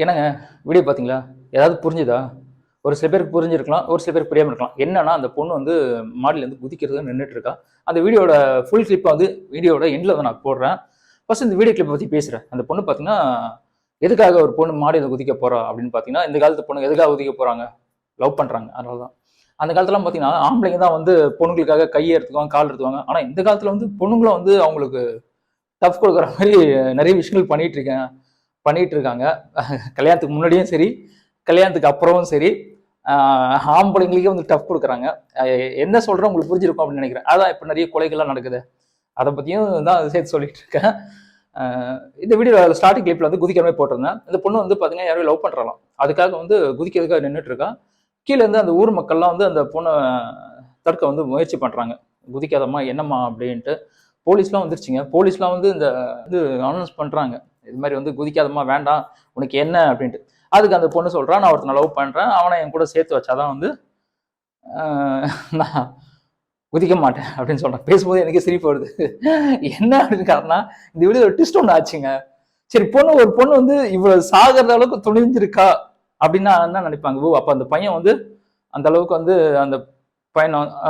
என்னங்க வீடியோ பார்த்தீங்களா? ஏதாவது புரிஞ்சுதா? ஒரு சில பேருக்கு புரிஞ்சிருக்கலாம், ஒரு சில பேருக்கு புரியாம இருக்கலாம். என்னன்னா, அந்த பொண்ணு வந்து மாடிலேருந்து குதிக்கிறது நின்னுட்டு இருக்கா. அந்த வீடியோட ஃபுல் கிளிப்ப வந்து வீடியோவோட எண்ட்ல வந்து நான் போடுறேன். ஃபர்ஸ்ட் இந்த வீடியோ கிளிப்ப பத்தி பேசுறேன். அந்த பொண்ணு பார்த்தீங்கன்னா, எதுக்காக ஒரு பொண்ணு மாடியில குதிக்க போறா அப்படின்னு பார்த்தீங்கன்னா, இந்த காலத்து பொண்ணுங்க எதுக்காக குதிக்க போறாங்க? லவ் பண்றாங்க. அதனால தான். அந்த காலத்துலலாம் பார்த்தீங்கன்னா, ஆம்பளைங்க தான் வந்து பொண்ணுங்களுக்காக கைய எடுத்துக்குவாங்க, கால் எடுத்துக்குவாங்க. ஆனா இந்த காலத்துல வந்து பொண்ணுங்களும் வந்து அவங்களுக்கு டஃப் குடுக்குற மாரி நெறைய விஷயங்கள் பண்ணிட்டு இருக்காங்க. கல்யாணத்துக்கு முன்னாடியும் சரி, கல்யாணத்துக்கு அப்புறமும் சரி, ஆம்பளைங்களுக்கே வந்து டஃப் குடுக்குறாங்க. என்ன சொல்றேன் உங்களுக்கு புரிஞ்சிருக்கும் அப்படின்னு நினைக்கிறேன். அதான் இப்ப நிறைய கொலைகள்லாம் நடக்குது. அதை பத்தியும் தான் சேர்த்து சொல்லிட்டு இருக்கேன். இந்த வீடியோ ஸ்டார்டிங் கிளிப்ல வந்து குதிக்கிற மாதிரி போட்டிருந்தேன். இந்த பொண்ணு வந்து பாத்தீங்கன்னா யாரையும் லவ் பண்றாளாம். அதுக்காக வந்து குதிக்கிறதுக்காக நின்றுட்டு இருக்கா. கீழே இருந்து அந்த ஊர் மக்கள்லாம் வந்து அந்த பொண்ணை தடுக்க வந்து முயற்சி பண்றாங்க. குதிக்காதம்மா என்னம்மா அப்படின்ட்டு. போலீஸ்லாம் வந்துருச்சுங்க. போலீஸ்லாம் வந்து இந்த இது அனௌன்ஸ் பண்றாங்க. இது மாதிரி வந்து குதிக்காதம்மா வேண்டாம் உனக்கு என்ன அப்படின்ட்டு. அதுக்கு அந்த பொண்ணு சொல்றான், நான் ஒருத்தனை லவ் பண்றேன், அவனை என் கூட சேர்த்து வச்சாதான் வந்து நான் குதிக்க மாட்டேன் அப்படின்னு சொல்றேன். பேசும்போது எனக்கே சிரிப்பு வருது. என்ன அப்படின்னு காரணம், இந்த வீடியோ ஒரு ட்விஸ்ட் ஒன்று ஆச்சுங்க. சரி ஒரு பொண்ணு வந்து இவ்வளவு சாகிறத அளவுக்கு துணிஞ்சிருக்கா அப்படின்னா என்ன நினைப்பாங்க? ஓ அப்ப அந்த பையன் வந்து அந்த அளவுக்கு வந்து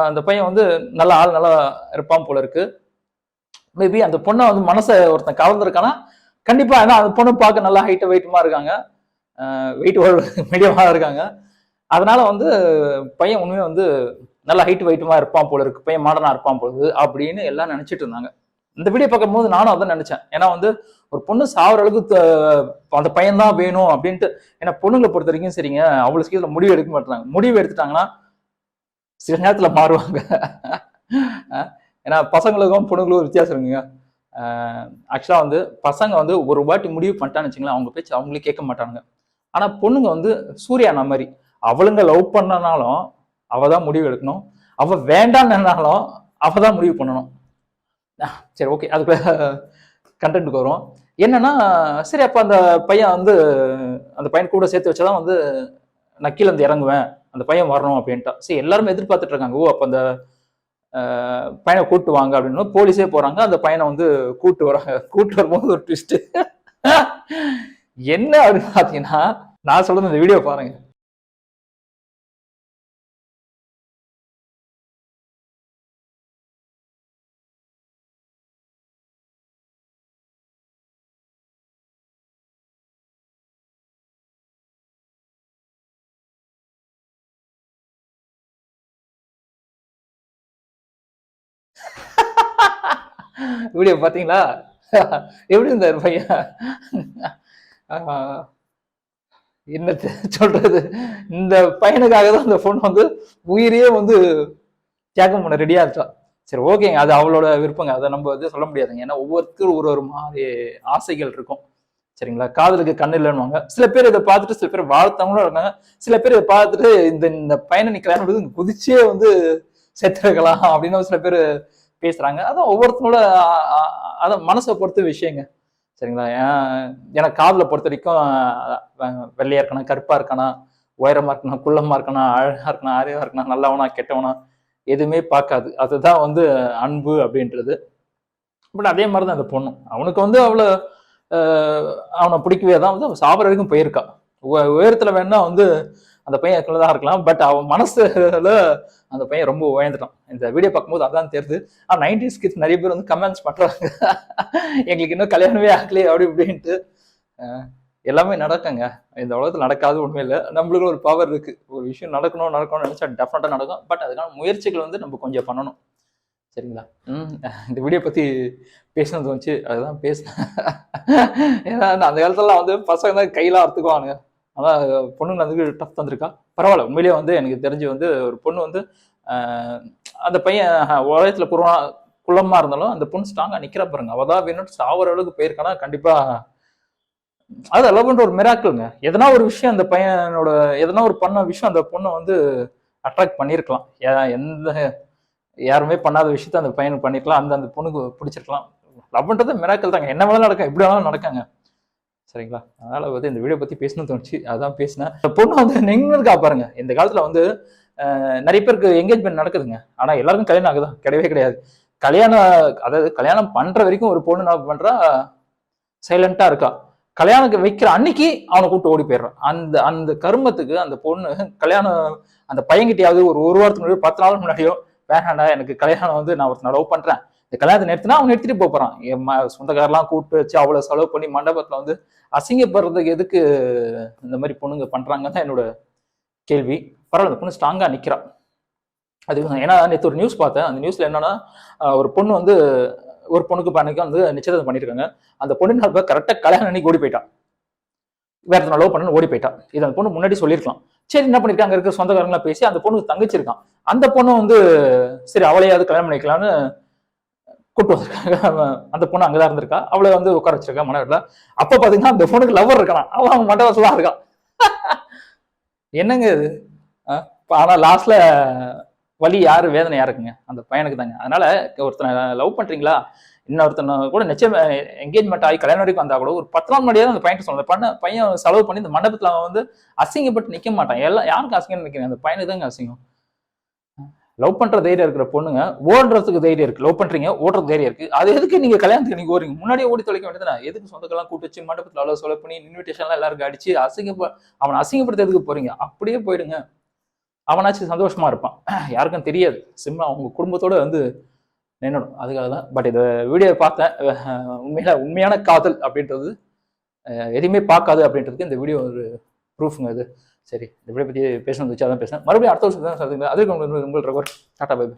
அந்த பையன் வந்து நல்ல ஆள் நல்லா இருப்பான் போல இருக்கு. மேபி அந்த பொண்ணை வந்து மனசை ஒருத்தன் கவர்ந்துருக்கானா கண்டிப்பா. ஏன்னா அந்த பொண்ணு பார்க்க நல்லா ஹைட் வெயிட்டுமா இருக்காங்க, வெயிட் மீடியமா இருக்காங்க. அதனால வந்து பையன் உண்மையை வந்து நல்ல ஹைட் வெயிட்டுமா இருப்பான் போல இருக்கு, பையன் மாடர்னா இருப்பான் போல அப்படின்னு எல்லாம் நினைச்சிட்டு இருந்தாங்க. இந்த வீடியோ பார்க்கும் போது நானும் அதான் நினைச்சேன். ஏன்னா வந்து ஒரு பொண்ணு சாவர அளவுக்கு அந்த பையன் தான் வேணும் அப்படின்ட்டு. ஏன்னா பொண்ணுங்களை பொறுத்த வரைக்கும் சரிங்க, அவ்வளவு சீக்கிரம் முடிவு எடுக்க மாட்டாங்க. முடிவு எடுத்துட்டாங்கன்னா சில நேரத்துல மாறுவாங்க. ஏன்னா பசங்களுக்கும் பொண்ணுங்களுக்கும் வித்தியாசம் இருக்குங்க. ஆக்சுவலா வந்து பசங்க வந்து ஒரு வாட்டி முடிவு பண்ணிட்டான்னு வச்சுங்களேன், அவங்க பேச்சு அவங்களே கேட்க மாட்டாங்க. ஆனா பொண்ணுங்க வந்து சூர்யானா மாதிரி, அவளுங்க லவ் பண்ணனாலும் அவ தான் முடிவு எடுக்கணும், அவ வேண்டாம்னாலும் அவ தான் முடிவு பண்ணணும். சரி ஓகே, அதுக்குள்ள கண்டென்ட்டுக்கு வரும். என்னன்னா சரி அப்ப அந்த பையன் வந்து அந்த பையன் கூட சேர்த்து வச்சாதான் வந்து நான் கீழே இருந்து இறங்குவேன், அந்த பையன் வரணும் அப்படின்ட்டா. சரி எல்லாருமே எதிர்பார்த்துட்டு இருக்காங்க. ஓ அப்ப அந்த பையனை கூட்டு வாங்க அப்படின்னு போலீஸே போறாங்க. அந்த பையனை வந்து கூட்டு வராங்க. கூட்டு வரும்போது ஒரு ட்விஸ்ட் என்ன அப்படின்னு பாத்தீங்கன்னா, நான் சொல்றது இந்த வீடியோ பாருங்க. வீடியோ பாத்தீங்களா? எப்படி இருந்தாரு பையன்? என்ன சொல்றது, இந்த பையனுக்காக தான் அந்த பொண்ணு வந்து உயிரையே வந்து தியாகம் பண்ண ரெடியா இருக்கா. சரி ஓகேங்க, அது அவளோட விருப்பங்க, அதை நம்ம வந்து சொல்ல முடியாதுங்க. ஏன்னா ஒவ்வொருத்தரும் ஒரு மாதிரி ஆசைகள் இருக்கும். சரிங்களா? காதலுக்கு கண்ணு இல்லைன்னுவாங்க. சில பேர் இதை பார்த்துட்டு சில பேர் வாழ்த்தவங்களும் இருக்காங்க. சில பேர் இதை பார்த்துட்டு இந்த இந்த பையனை நீ கல்யாணம் குதிச்சே வந்து செத்துருக்கலாம் அப்படின்னு சில பேர் பேசுறாங்க. அதான் ஒவ்வொருத்தரோட அதான் மனசை பொறுத்த விஷயங்க. சரிங்களா? எனக்கு காதலை பொறுத்த வரைக்கும் வெள்ளையா இருக்கணும், கருப்பா இருக்கணும், உயரமா இருக்கணும், குள்ளமா இருக்கணும், அழகா இருக்கணும், அறிவா இருக்கணும், நல்லவனா கெட்டவனா எதுவுமே பார்க்காது. அதுதான் வந்து அன்பு அப்படின்றது. பட் அதே மாதிரிதான் அந்த பொண்ணும், அவனுக்கு வந்து அவ்வளவு அவனை பிடிக்கவே தான் வந்து அவன் சாப்பிட்ற வரைக்கும் போயிருக்கா. உயரத்துல வேணா வந்து அந்த பையன் தான் இருக்கலாம். பட் அவன் மனசுல அந்த பையன் ரொம்ப உயர்ந்துட்டான். இந்த வீடியோ பார்க்கும்போது அதான் தெரியுது. ஆனா 90s கிட்ஸ் நிறைய பேர் வந்து கமெண்ட்ஸ் பண்றாங்க, எங்களுக்கு இன்னும் கல்யாணமே ஆகலையே அப்படி இப்படின்ட்டு. எல்லாமே நடக்குங்க. இந்த உலகத்துல நடக்காது ஒண்ணுமே இல்லை. நம்மளுக்கு ஒரு பவர் இருக்கு. ஒரு விஷயம் நடக்கணும்னு நினைச்சா டெஃபினட்டா நடக்கும். பட் அதுக்கான முயற்சிகள் வந்து நம்ம கொஞ்சம் பண்ணணும். சரிங்களா? இந்த வீடியோ பத்தி பேசணும்னு தோணுச்சு, அதுதான் பேசினேன். ஏன்னா அந்த காலத்துலலாம் வந்து பசங்க தான் கையெல்லாம் அறுத்துக்குவானுங்க. அதான் பொண்ணுங்க வந்து டஃப் தந்திருக்கா. பரவாயில்ல, உண்மையிலேயே வந்து எனக்கு தெரிஞ்சு வந்து ஒரு பொண்ணு வந்து அந்த பையன் உலகத்துல குள்ளமா இருந்தாலும் அந்த பொண்ணு ஸ்ட்ராங்கா நிக்கிறா பாருங்க. அவதான் வேணும் சாவர அளவுக்கு போயிருக்கானா கண்டிப்பா. அது லவ்ன்ற ஒரு மிராக்கிள்ங்க. எதனா ஒரு விஷயம் அந்த பையனோட எதனா ஒரு பண்ண விஷயம் அந்த பொண்ணை வந்து அட்ராக்ட் பண்ணியிருக்கலாம். எந்த யாருமே பண்ணாத விஷயத்த அந்த பையனுக்கு பண்ணிருக்கலாம், அந்த பொண்ணுக்கு பிடிச்சிருக்கலாம். லவ்ன்றது மிராக்கிள் தாங்க. என்ன வேணாலும் நடக்கும், எப்படி வேணாலும் நடக்காங்க. சரிங்களா? அதனால வந்து இந்த வீடியோ பத்தி பேசணும்னு தோணுச்சு, அதான் பேசினேன். இந்த பொண்ணு வந்து நின்று இருக்கா பாருங்க. இந்த காலத்துல வந்து நிறைய பேருக்கு என்கேஜ்மெண்ட் நடக்குதுங்க. ஆனா எல்லாருக்கும் கல்யாணம் ஆகுதா? கிடையவே கிடையாது. கல்யாணம், அதாவது கல்யாணம் பண்ற வரைக்கும் ஒரு பொண்ணு என்ன பண்றா, சைலண்டா இருக்கா. கல்யாணம் வைக்கிற அன்னைக்கு அவனை கூப்பிட்டு ஓடி போயிடுறான். அந்த அந்த கருமத்துக்கு அந்த பொண்ணு கல்யாணம் அந்த பையன்கிட்டயாவது ஒரு வாரத்துக்கு முன்னாடி 10 நாள் முன்னாடியோ வேணாண்டா எனக்கு கல்யாணம் வந்து நான் ஒருத்தனை லவ் பண்றேன், இந்த கல்யாணத்தை நிறுத்தினா அவன் நிறுத்திட்டு போறான். என் சொந்தக்காரெல்லாம் கூப்பிட்டு வச்சு அவ்வளவு செலவு பண்ணி மண்டபத்துல வந்து அசிங்கப்படுறதுக்கு எதுக்கு இந்த மாதிரி பொண்ணுங்க பண்றாங்கன்னு தான் என்னோட கேள்வி. பரவாயில்ல, அந்த பொண்ணு ஸ்ட்ராங்கா நிக்கிறா. அது ஏன்னா நேற்று ஒரு நியூஸ் பார்த்தேன். அந்த நியூஸ்ல என்னன்னா ஒரு பொண்ணு வந்து ஒரு பொண்ணுக்கு பையனுக்கு வந்து நிச்சயதார்த்தம் பண்ணிருக்காங்க. அந்த பொண்ணு கரெக்டா கல்யாணம் அன்னைக்கு ஓடி போயிட்டான், வேற ஒருத்தனை லவ் பண்ணு ஓடி போயிட்டான். இது அந்த பொண்ணு முன்னாடி சொல்லியிருக்கலாம். சரி என்ன பண்ணிருக்காங்க, அங்க இருக்க சொந்தக்காரங்களா பேசி அந்த பொண்ணுக்கு தங்கச்சி இருக்கான், அந்த பொண்ணு வந்து சரி அவளையாவது கல்யாணம் பண்ணிக்கலாம்னு கூப்பிட்டு வந்திருக்காங்க. அந்த பொண்ணு அங்கதான் இருந்திருக்கா, அவளை வந்து உட்கார வச்சிருக்கா மண்டபத்துல. அப்ப பாத்தீங்கன்னா அந்த பொண்ணுக்கு லவர் இருக்கான், அவன் மண்டபத்துல தான் இருக்கான். என்னங்க இது? ஆனா லாஸ்ட்ல வலி யாரு, வேதனை யாருக்குங்க? அந்த பையனுக்கு தாங்க. அதனால ஒருத்தனை லவ் பண்றீங்களா, இன்னொருத்தனை கூட நிச்சயம் என்கேஜ்மெண்ட் ஆகி கல்யாணம் வரைக்கும் வந்தா கூட ஒரு 10 நாள் முன்னாடியே அந்த பையன் சொல்லுங்க, பையன் செலவு பண்ணி இந்த மண்டபத்துல அவன் வந்து அசிங்கப்பட்டு நிக்க மாட்டான். எல்லாம் யாருக்கு அசிங்கம் நிக்கிறேன், அந்த பையனுக்கு தாங்க அசிங்கம். லவ் பண்ற தைரியம் இருக்கிற பொண்ணுங்க ஓடுறதுக்கு தைரியம் இருக்கு, லவ் பண்றீங்க ஓடுறது தைரியம் இருக்கு, அது எதுக்கு நீங்க கல்யாணத்துக்கு நீங்க ஓடுறீங்க? முன்னாடியே ஓடி தொலைக்க வேண்டியதுனா எதுக்கு? சொந்தக்கெல்லாம் கூட்டு வச்சு மண்டபத்துல அவ்வளவு செலவு பண்ணி இன்விடேஷன் எல்லாம் எல்லாருக்கும் அடிச்சு அவனை அசிங்கப்படுத்த எதுக்கு போறீங்க? அப்படியே போயிடுங்க, அவனாச்சும் சந்தோஷமா இருப்பான், யாருக்கும் தெரியாது. சிம்மா அவங்க குடும்பத்தோட வந்து நின்னணும், அதுக்காக தான். பட் இந்த வீடியோ பார்த்தேன், உண்மையான காதல் அப்படின்றது எதையுமே பார்க்காது அப்படின்றதுக்கு இந்த வீடியோ ஒரு ப்ரூஃப்ங்க அது. சரி, இந்த வீடியோ பற்றி பேசணும் வச்சு அதான் பேசினேன். மறுபடியும் அடுத்த வருஷம் தான் சொல்லுங்க. அதுக்கு உங்களுக்கு டாடா பை பை.